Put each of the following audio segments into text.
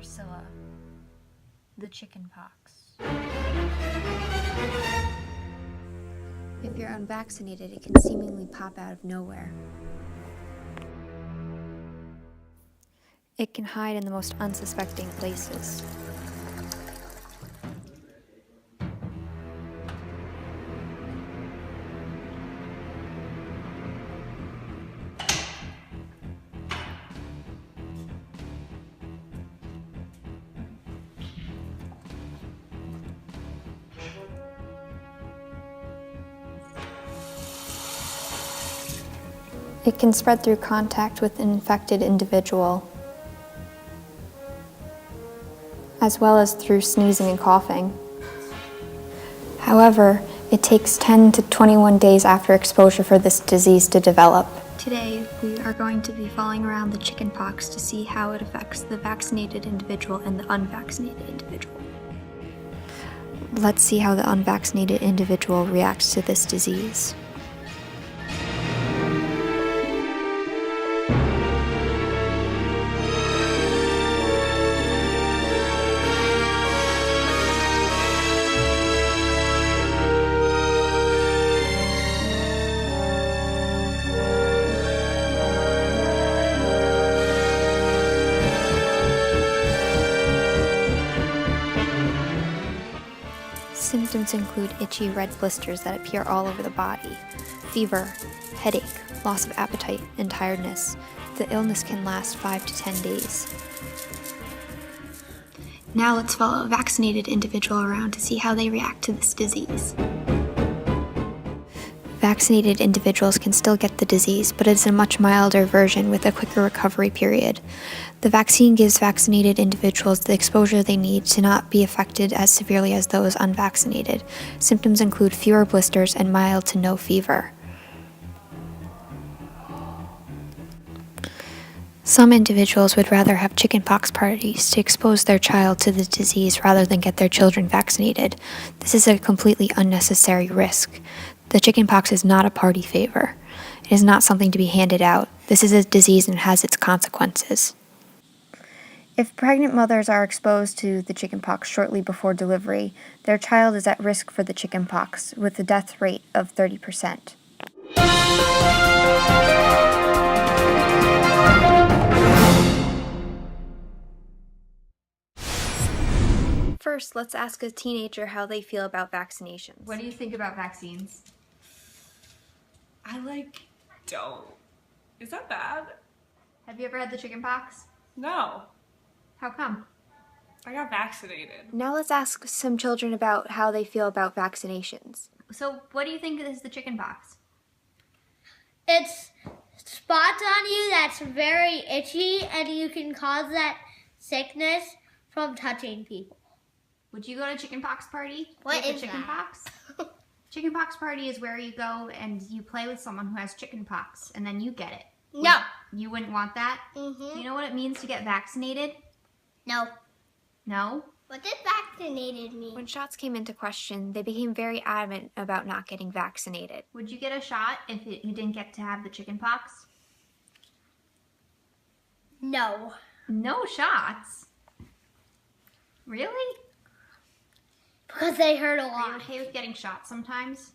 Varicella, the chickenpox. If you're unvaccinated, it can seemingly pop out of nowhere. It can hide in the most unsuspecting places. It can spread through contact with an infected individual, as well as through sneezing and coughing. However, it takes 10 to 21 days after exposure for this disease to develop. Today, we are going to be following around the chickenpox to see how it affects the vaccinated individual and the unvaccinated individual. Let's see how the unvaccinated individual reacts to this disease. Symptoms include itchy red blisters that appear all over the body, fever, headache, loss of appetite, and tiredness. The illness can last 5 to 10 days. Now let's follow a vaccinated individual around to see how they react to this disease. Vaccinated individuals can still get the disease, but it's a much milder version with a quicker recovery period. The vaccine gives vaccinated individuals the exposure they need to not be affected as severely as those unvaccinated. Symptoms include fewer blisters and mild to no fever. Some individuals would rather have chickenpox parties to expose their child to the disease rather than get their children vaccinated. This is a completely unnecessary risk. The chickenpox is not a party favor. It is not something to be handed out. This is a disease and has its consequences. If pregnant mothers are exposed to the chickenpox shortly before delivery, their child is at risk for the chickenpox, with a death rate of 30%. First, let's ask a teenager how they feel about vaccinations. What do you think about vaccines? I don't. Is that bad? Have you ever had the chickenpox? No. How come? I got vaccinated. Now let's ask some children about how they feel about vaccinations. So, what do you think is the chickenpox? It's spots on you that's very itchy, and you can cause that sickness from touching people. Would you go to a chickenpox party? What Like is a chickenpox? Chickenpox party is where you go and you play with someone who has chickenpox, and then you get it. No. You wouldn't want that? Mm-hmm. Do you know what it means to get vaccinated? No. No? What does vaccinated mean? When shots came into question, they became very adamant about not getting vaccinated. Would you get a shot if you didn't get to have the chickenpox? No. No shots? Really? Because they hurt a Are you lot. okay with getting shots sometimes?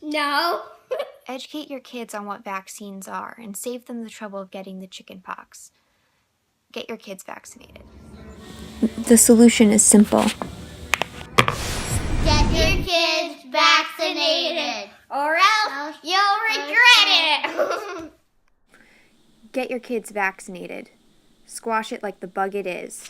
No. Educate your kids on what vaccines are and save them the trouble of getting the chickenpox. Get your kids vaccinated. The solution is simple. Get your kids vaccinated, or else you'll regret it. Get your kids vaccinated. Squash it like the bug it is.